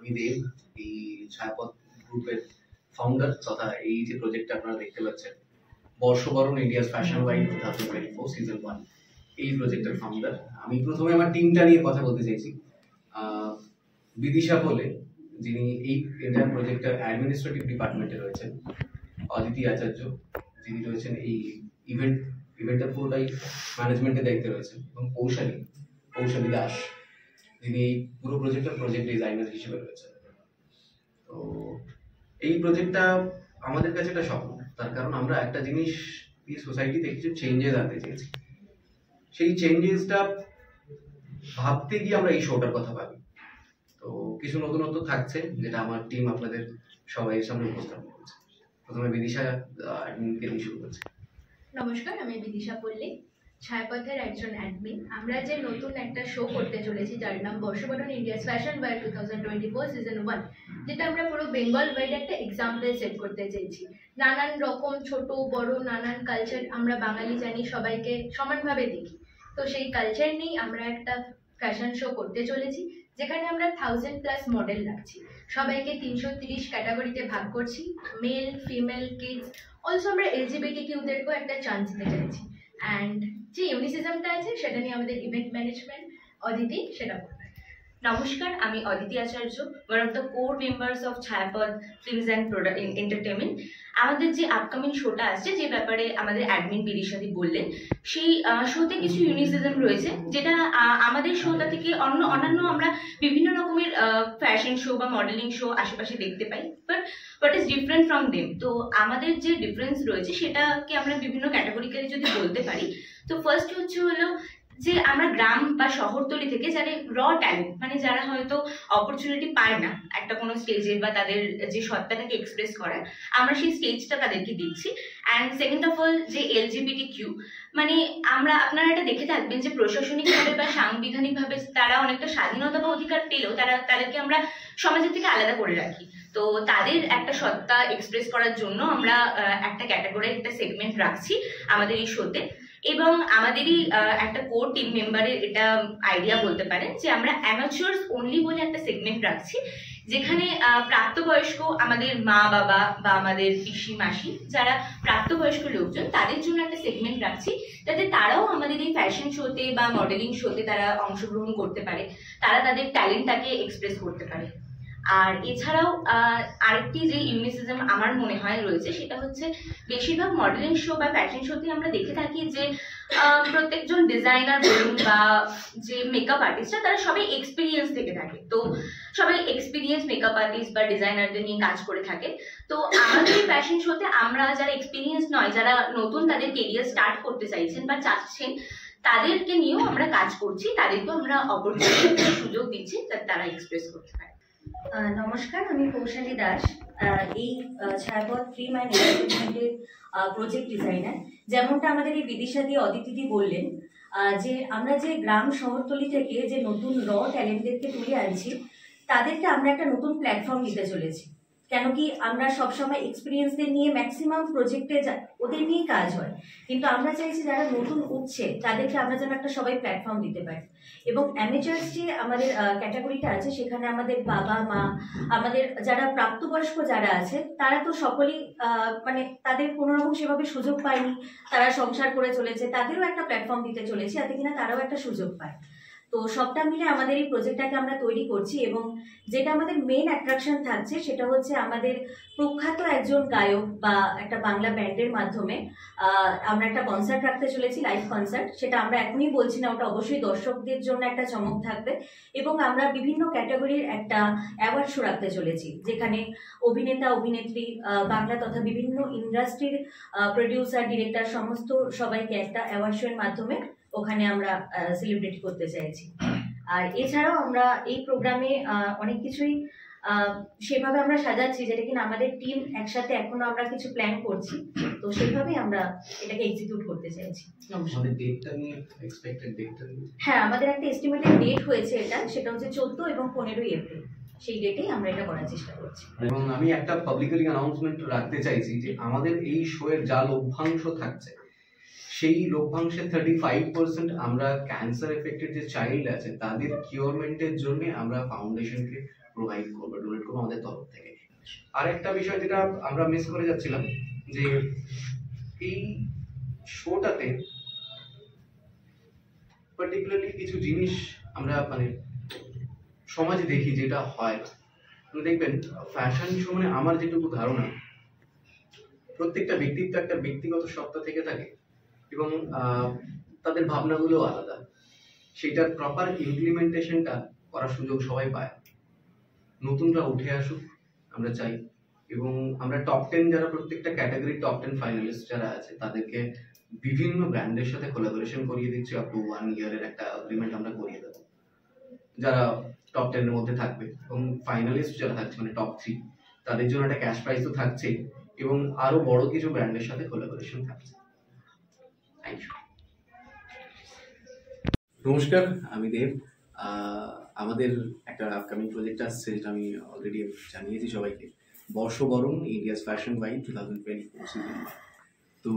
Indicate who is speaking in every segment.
Speaker 1: আমি দেব, এই ছায়াপথ গ্রুপের ফাউন্ডার তথা এই যে প্রজেক্টটা আপনারা দেখতে পাচ্ছেন বর্ষবরণ ইন্ডিয়াস ফ্যাশন ওয়াইড 2024 সিজন 1 এই প্রজেক্টের ফাউন্ডার। আমি প্রথমে আমার টিমটা নিয়ে কথা বলতে চাইছি। বিদিশা বলে যিনি এই এন্টায়ার প্রজেক্টের অ্যাডমিনিস্ট্রেটিভ ডিপার্টমেন্টে রয়েছেন, অদিতি আচার্য যিনি রয়েছেন এই ইভেন্টের পুরোটাই ম্যানেজমেন্টের দায়িত্বে রয়েছেন, এবং কৌশালী দাস যিনি এই পুরো প্রজেক্টের প্রজেক্ট ডিজাইনার হিসেবে রয়েছেন। তো এই প্রজেক্টটা আমাদের কাছে একটা স্বপ্ন, তার কারণ আমরা একটা জিনিস এই সোসাইটিতে কিছু চেঞ্জেস আনতে চেয়েছি। সেই চেঞ্জেসটা ভাবতে গিয়ে আমরা এই শোটার কথা ভাবি। তো কিছু নতুনত্ব থাকছে যেটা আমার টিম আপনাদের সবাই সামনে উপস্থাপন করছে। প্রথমে বিদিশা অ্যাডমিনকে দিয়ে শুরু করছে।
Speaker 2: নমস্কার, আমি বিদিশা পল্লী, ছায়াপথের একজন অ্যাডমিন। আমরা যে নতুন একটা শো করতে চলেছি যার নাম বর্ষবরণ ইন্ডিয়াস ফ্যাশন ওয়াইড 2024 সিজন 1, যেটা আমরা পুরো বেঙ্গল ওয়াইড একটা এক্সাম্পল সেট করতে চেয়েছি। নানান রকম ছোট বড় নানান কালচার আমরা বাঙালি জানি, সবাইকে সমানভাবে দেখি। তো সেই কালচার নিয়েই আমরা একটা ফ্যাশন শো করতে চলেছি, যেখানে আমরা 1000+ মডেল রাখছি। সবাইকে 330 ক্যাটাগরিতে ভাগ করছি, মেল ফিমেল কিডস, অলসো আমরা LGBTQদেরকেও একটা চান্স দিতে চাইছি। অ্যান্ড যে ইউনিসিজমটা আছে সেটা নিয়ে আমাদের ইভেন্ট ম্যানেজমেন্ট অদিতি সেটা করবে।
Speaker 3: নমস্কার, আমি Aditi Acharya, one of the core members of Chhayapath films and entertainment. আমাদের যে আপকামিং শোটা আসছে, যে ব্যাপারে আমাদের অ্যাডমিন বিদিশাদি বললেন, সেই শোতে কিছু ইউনিসিজম রয়েছে, যেটা আমাদের শোটা থেকে অন্যান্য আমরা বিভিন্ন রকমের ফ্যাশন শো বা মডেলিং শো আশেপাশে দেখতে পাই, but what is different from them. তো আমাদের যে ডিফারেন্স রয়েছে সেটাকে আমরা বিভিন্ন ক্যাটাগরিক্যালি যদি বলতে পারি, তো ফার্স্ট হলো যে আমরা গ্রাম বা শহরতলি থেকে যারা ট্যালেন্ট, মানে যারা হয়তো অপরচুনিটি পায় না একটা কোনো স্টেজে বা তাদের যে সত্তাটাকে এক্সপ্রেস করার, আমরা সেই স্টেজটা তাদেরকে দিচ্ছি। অ্যান্ড সেকেন্ড অফ অল যে LGBTQ, মানে আপনারা এটা দেখে থাকবেন যে প্রশাসনিকভাবে বা সাংবিধানিকভাবে তারা অনেকটা স্বাধীনতা বা অধিকার পেলেও তাদেরকে আমরা সমাজের থেকে আলাদা করে রাখি। তো তাদের একটা সত্তা এক্সপ্রেস করার জন্য আমরা একটা ক্যাটাগরি, একটা সেগমেন্ট রাখছি আমাদের এই শোতে। এবং আমাদেরই একটা কোর টিম মেম্বারের এটা আইডিয়া বলতে পারেন যে আমরা অ্যামাচুয়ার্স অনলি বলে একটা সেগমেন্ট রাখছি, যেখানে প্রাপ্তবয়স্ক আমাদের মা বাবা বা আমাদের পিসি মাসি যারা প্রাপ্তবয়স্ক লোকজন, তাদের জন্য একটা সেগমেন্ট রাখছি, যাতে তারাও আমাদের এই ফ্যাশন শোতে বা মডেলিং শোতে তারা অংশগ্রহণ করতে পারে, তারা তাদের ট্যালেন্টটাকে এক্সপ্রেস করতে পারে। আর এছাড়াও আরেকটি যে ইউনিসিজম আমার মনে হয় রয়েছে, সেটা হচ্ছে বেশিরভাগ মডেলিং শো বা ফ্যাশন শোতে আমরা দেখে থাকি যে প্রত্যেকজন ডিজাইনার বলুন বা যে মেকআপ আর্টিস্টরা, তারা সবাই এক্সপিরিয়েন্স থেকে থাকে। তো সবাই এক্সপিরিয়েন্স মেকআপ আর্টিস্ট বা ডিজাইনারদের নিয়ে কাজ করে থাকে। তো আমাদের ফ্যাশন শোতে আমরা যারা এক্সপিরিয়েন্স নয়, যারা নতুন তাদের কেরিয়ার স্টার্ট করতে চাইছেন বা চাচ্ছেন, তাদেরকে নিয়েও আমরা কাজ করছি, তাদেরকেও আমরা অপরচুনিটি সুযোগ দিচ্ছি যাতে তারা এক্সপ্রেস করতে পারে।
Speaker 4: নমস্কার, আমি কৌশালী দাস, এই ছায়াপথ ফিল্ম অ্যান্ড এন্টারটেনমেন্টের প্রজেক্ট ডিজাইনার। যেমনটা আমাদের এই বিদিশাদি অদিতিদি বললেন, যে আমরা যে গ্রাম শহরতলি থেকে যে নতুন ট্যালেন্টদেরকে তুলে আনছি, তাদেরকে আমরা একটা নতুন প্ল্যাটফর্ম দিতে চলেছি। কেন কি আমরা সবসময় এক্সপিরিয়েন্সদের নিয়ে ম্যাক্সিমাম প্রজেক্টে ওদের নিয়েই কাজ হয়, কিন্তু আমরা চাইছি যারা নতুন উঠছে তাদেরকে আমরা যেন একটা সবাই প্ল্যাটফর্ম দিতে পারি। এবং অ্যামেচার্স যে আমাদের ক্যাটাগরিটা আছে, সেখানে আমাদের বাবা মা, আমাদের যারা প্রাপ্তবয়স্ক যারা আছে, তারা তো সকলেই মানে তাদের কোনো রকম সেভাবে সুযোগ পায়নি, তারা সংসার করে চলেছে, তাদেরও একটা প্ল্যাটফর্ম দিতে চলেছি, যাতে কিনা তারাও একটা সুযোগ পায়। তো সবটা মিলে আমাদের এই প্রজেক্টটাকে আমরা তৈরি করছি। এবং যেটা আমাদের মেন অ্যাট্রাকশন থাকছে সেটা হচ্ছে আমাদের প্রখ্যাত একজন গায়ক বা একটা বাংলা ব্যান্ডের মাধ্যমে আমরা একটা কনসার্ট রাখতে চলেছি, লাইভ কনসার্ট। সেটা আমরা এখনই বলছি না, ওটা অবশ্যই দর্শকদের জন্য একটা চমক থাকবে। এবং আমরা বিভিন্ন ক্যাটাগরির একটা অ্যাওয়ার্ড শো রাখতে চলেছি, যেখানে অভিনেতা অভিনেত্রী, বাংলা তথা বিভিন্ন ইন্ডাস্ট্রির প্রডিউসার ডিরেক্টর সমস্ত সবাইকে একটা অ্যাওয়ার্ড শো এর মাধ্যমে ওখানে আমরা সেলিব্রেট করতে চাইছি। আর এছাড়াও আমরা এই প্রোগ্রামে অনেক কিছুই সেভাবে আমরা সাজাচ্ছি, যেটা কিনা আমাদের টিম একসাথে এখনো আমরা কিছু প্ল্যান করছি, তো সেইভাবেই আমরা এটাকে এক্সিকিউট করতে চাইছি। হ্যাঁ, আমাদের একটা এস্টিমেটেড ডেট হয়েছে, সেটা হচ্ছে 14 এবং 15 এপ্রিল, সেই ডেটেই আমরা এটা করার চেষ্টা করছি।
Speaker 1: এবং আমি একটা পাবলিকলি অ্যানাউন্সমেন্ট রাখতে চাইছি যে আমাদের এই শো এর যা লভ্যাংশ থাকছে, সেই লভ্যাংশের 35% আমরা ক্যান্সার এফেক্টেড যে চাইল্ড আছে তাদের কিওরমেন্টের জন্য আমরা ফাউন্ডেশনকে প্রোভাইড করবো আমাদের তরফ থেকে। আরেকটা বিষয় যেটা আমরা মিস করে যাচ্ছিলাম, যে এই শোটাতে পার্টিকুলারলি কিছু জিনিস আমরা মানে সমাজে দেখি যেটা হয় না। দেখবেন ফ্যাশন শো মানে আমার যেটুকু ধারণা, প্রত্যেকটা ব্যক্তিত্ব একটা ব্যক্তিগত সত্তা থেকে থাকে এবং তাদের ভাবনাগুলো আলাদা, সেটার প্রপার ইমপ্লিমেন্টেশনটা করার সুযোগ সবাই পায়। নতুনরা উঠে আসুক আমরা চাই, এবং আমরা টপ 10 যারা প্রত্যেকটা ক্যাটাগরি টপ 10 ফাইনালিস্ট যারা আছে তাদেরকে বিভিন্ন ব্র্যান্ডের সাথে কোলাবোরেশন করিয়ে দিচ্ছি। আপ টু 1 ইয়ারের একটা এগ্রিমেন্ট আমরা করিয়ে দেবো যারা টপ 10 এর মধ্যে থাকবে, এবং ফাইনালিস্ট যারা থাকছে মানে টপ 3 তাদের জন্য একটা ক্যাশ প্রাইজ তো থাকছে, এবং আরো বড় কিছু ব্র্যান্ডের সাথে কোলাবোরেশন থাকছে। Thank you. নমস্কার, আমি দেব। আমাদের একটা আপকামিং প্রজেক্ট আসছে যেটা আমি অলরেডি জানিয়েছি সবাইকে, বর্ষবরণ ইন্ডিয়াস ফ্যাশন ওয়াইড 2024 সিজন। তো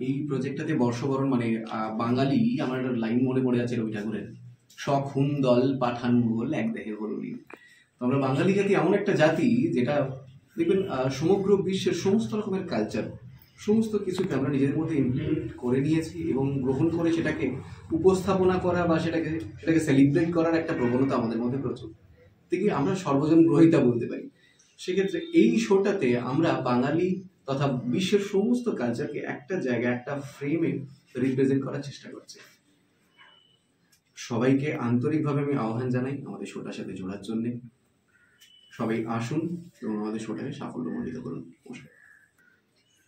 Speaker 1: এই প্রজেক্টটাতে বর্ষবরণ মানে বাঙালি, আমার একটা লাইন মনে পড়ে যাচ্ছে রবি ঠাকুরের, শখ হুন দল পাঠান মুঘল এক দেহে হলুলি। তো আমরা বাঙালি জাতি এমন একটা জাতি যেটা দেখবেন সমগ্র বিশ্বের সমস্ত রকমের কালচার, সমস্ত কিছুকে আমরা নিজেদের মধ্যে ইমপ্লিমেন্ট করে নিয়েছি এবং গ্রহণ করে সেটাকে উপস্থাপনা করা বা সেটাকে সেলিব্রেট করার একটা প্রবণতা আমাদের মধ্যে প্রচুর। দেখি আমরা সর্বজন গ্রহিতা বলতে পারি। সেক্ষেত্রে এই শোটাতে আমরা বাঙালি তথা বিশ্বের সমস্ত কালচারকে একটা জায়গায় একটা ফ্রেমে রিপ্রেজেন্ট করার চেষ্টা করছি। সবাইকে আন্তরিকভাবে আমি আহ্বান জানাই আমাদের শোটার সাথে জোড়ার জন্য। সবাই আসুন এবং আমাদের শোটাকে সাফল্যমণ্ডিত করুন।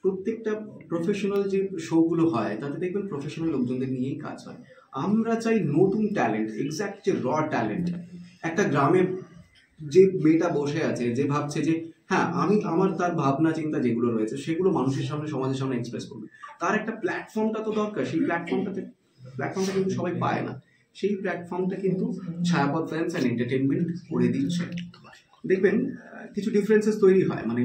Speaker 1: প্রত্যেকটা প্রফেশনাল যে শোগুলো হয় তাতে দেখবেন প্রফেশনাল লোকজনদের নিয়েই কাজ হয়। আমরা চাই নতুন ট্যালেন্ট, এক্স্যাক্ট যে র ট্যালেন্ট। একটা গ্রামে যে মেয়েটা বসে আছে, যে ভাবছে যে হ্যাঁ আমি তার ভাবনা চিন্তা যেগুলো রয়েছে সেগুলো মানুষের সামনে, সমাজের সামনে এক্সপ্রেস করবে, তার একটা প্ল্যাটফর্মটা তো দরকার। সেই প্ল্যাটফর্মটা কিন্তু সবাই পায় না। সেই প্ল্যাটফর্মটা কিন্তু ছায়াপথ ফিল্মস অ্যান্ড এন্টারটেনমেন্ট করে দিচ্ছে। দেখবেন কিছু ডিফারেন্সেস তৈরি হয়, মানে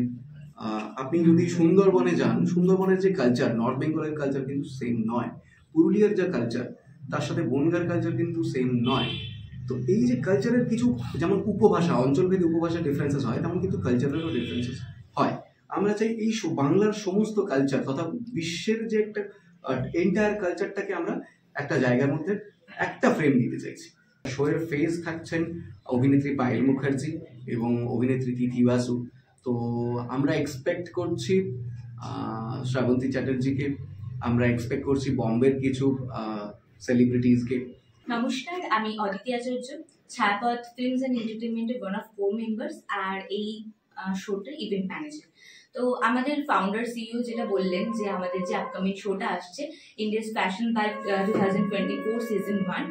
Speaker 1: আপনি যদি সুন্দরবনে যান, সুন্দরবনের যে কালচার, নর্থ বেঙ্গলের কালচার কিন্তু সেম নয়। পুরুলিয়ার যে কালচার তার সাথে বনগাঁর কালচার কিন্তু সেম নয়। তো এই যে কালচারের কিছু, যেমন উপভাষা, অঞ্চলভেদে উপভাষা ডিফারেন্সেস হয়, তেমন কিন্তু কালচারেরও ডিফারেন্সেস হয়। আমরা চাই এই বাংলার সমস্ত কালচার তথা বিশ্বের যে একটা এন্টায়ার কালচারটাকে আমরা একটা জায়গার মধ্যে একটা ফ্রেম দিতে চাইছি। শোয়ের ফেস থাকছেন অভিনেত্রী পায়েল মুখার্জি এবং অভিনেত্রী তিথি বাসু। তো আমরা এক্সপেক্ট করছি শ্রাবন্তী চ্যাটার্জিকে, আমরা এক্সপেক্ট করছি বম্বের কিছু সেলিব্রিটিজকে।
Speaker 3: নমস্কার, আমি অদিতি আচার্য, ছায়াপথ ফিল্মস অ্যান্ড এন্টারটেনমেন্টের ওয়ান অফ কোর মেম্বার্স আর এই শোটার ইভেন্ট ম্যানেজার। তো আমাদের ফাউন্ডার সিইও যেটা বললেন যে আমাদের যে আপকামিং শোটা আসছে ইন্ডিয়াস ফ্যাশন বাইক 2024 সিজন 1,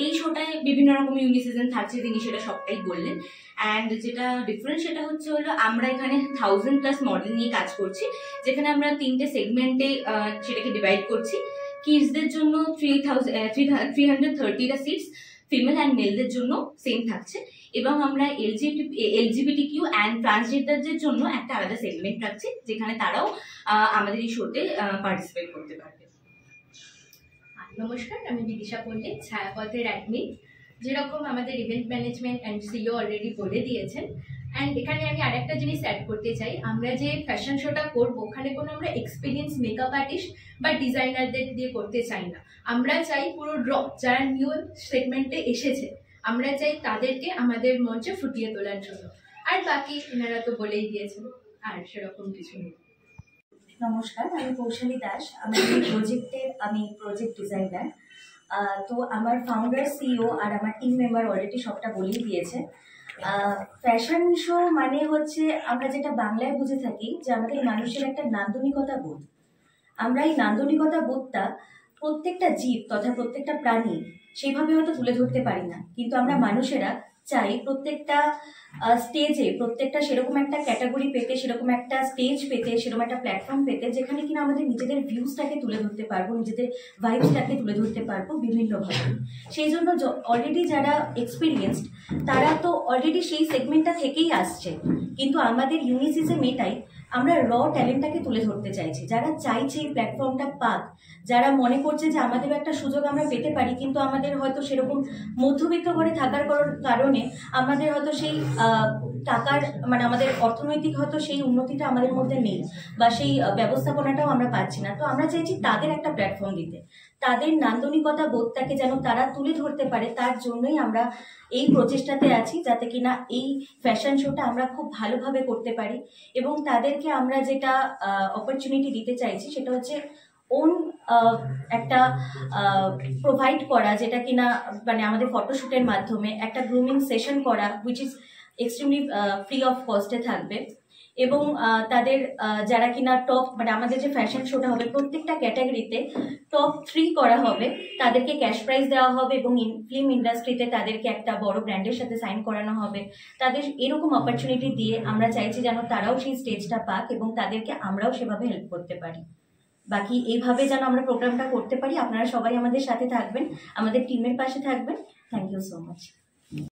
Speaker 3: এই শোটায় বিভিন্ন রকম ইউনিসিজন থাকছে, তিনি সেটা সবটাই বললেন। অ্যান্ড যেটা ডিফারেন্স সেটা হলো আমরা এখানে 1000+ মডেল নিয়ে কাজ করছি, যেখানে আমরা 3টে সেগমেন্টে সেটাকে ডিভাইড করছি। কিডসদের জন্য 330টা সিটস, ফিমেল অ্যান্ড মেলদের জন্য সেম থাকছে, এবং আমরা LGBTQ অ্যান্ড ট্রান্সজেন্ডারদের জন্য একটা আলাদা সেগমেন্ট রাখছি, যেখানে তারাও আমাদের এই শোতে পার্টিসিপেট করতে পারবে।
Speaker 2: নমস্কার, আমি বিদিশা পণ্ডিত, ছায়াপথের অ্যাডমিন। যেরকম আমাদের event management and CEO already বলে দিয়েছেন, অ্যান্ড এখানে আমি আরেকটা জিনিস অ্যাড করতে চাই। আমরা যে ফ্যাশন শোটা করবো ওখানে কোনো আমরা এক্সপিরিয়েন্স মেকআপ আর্টিস্ট বা ডিজাইনারদের দিয়ে করতে চাই না। আমরা চাই পুরো যারা নিউ সেগমেন্টে এসেছে, আমরা চাই তাদেরকে আমাদের মঞ্চে ফুটিয়ে তোলার জন্য। আর বাকি এনারা তো বলেই দিয়েছেন, আর সেরকম কিছু নেই।
Speaker 4: নমস্কার, আমি কৌশালী দাস, আমি প্রজেক্ট ডিজাইনার। তো আমার ফাউন্ডার সিইও আর আমার টিম মেম্বার অলরেডি সবটা বলেই দিয়েছে। ফ্যাশন শো মানে হচ্ছে আমরা যেটা বাংলায় বুঝে থাকি যে আমাদের মানুষের একটা নান্দনিকতা বোধ। আমরা এই নান্দনিকতা বোধটা প্রত্যেকটা জীব তথা প্রত্যেকটা প্রাণী সেইভাবে হয়তো তুলে ধরতে পারি না, কিন্তু আমরা মানুষেরা চাই প্রত্যেকটা স্টেজে, প্রত্যেকটা সেরকম একটা ক্যাটাগরি পেতে, সেরকম একটা স্টেজ পেতে, সেরকম একটা প্ল্যাটফর্ম পেতে, যেখানে কিনা আমাদের নিজেদের ভিউজটাকে তুলে ধরতে পারবো, নিজেদের ভাইবসটাকে তুলে ধরতে পারবো বিভিন্নভাবে। সেই জন্য অলরেডি যারা এক্সপিরিয়েন্সড তারা তো অলরেডি সেই সেগমেন্টটা থেকেই আসছে, কিন্তু আমাদের ইউনিসিজম এটাই আমরা ট্যালেন্টটাকে তুলে ধরতে চাইছি। যারা চাইছে এই প্ল্যাটফর্মটা পাক, যারা মনে করছে যে আমাদেরও একটা সুযোগ আমরা পেতে পারি, কিন্তু আমাদের হয়তো সেরকম মধ্যবিত্ত ঘরে থাকার কারণে আমাদের হয়তো সেই টাকার মানে আমাদের অর্থনৈতিক হয়তো সেই উন্নতিটা আমাদের মধ্যে নেই, বা সেই ব্যবস্থাপনাটাও আমরা পাচ্ছি না। তো আমরা চাইছি তাদের একটা প্ল্যাটফর্ম দিতে, তাদের নান্দনিকতা বোধটাকে যেন তারা তুলে ধরতে পারে। তার জন্যই আমরা এই প্রচেষ্টাতে আছি, যাতে কিনা এই ফ্যাশন শোটা আমরা খুব ভালোভাবে করতে পারি। এবং তাদেরকে আমরা যেটা অপরচুনিটি দিতে চাইছি সেটা হচ্ছে ওন একটা প্রোভাইড করা, যেটা কিনা মানে আমাদের ফটোশ্যুটের মাধ্যমে একটা গ্রুমিং সেশন করা, which is extremely free of কস্টে থাকবে। এবং তাদের যারা কিনা টপ মানে আমাদের যে ফ্যাশন শোটা হবে প্রত্যেকটা ক্যাটাগরিতে টপ 3 করা হবে, তাদেরকে ক্যাশ প্রাইজ দেওয়া হবে এবং ফিল্ম ইন্ডাস্ট্রিতে তাদেরকে একটা বড় ব্র্যান্ডের সাথে সাইন করানো হবে। তাদের এরকম অপরচুনিটি দিয়ে আমরা চাইছি যেন তারাও সেই স্টেজটা পাক এবং তাদেরকে আমরাও সেভাবে হেল্প করতে পারি। বাকি এইভাবে যেন আমরা প্রোগ্রামটা করতে পারি। আপনারা সবাই আমাদের সাথে থাকবেন, আমাদের টিমের পাশে থাকবেন। Thank you so much.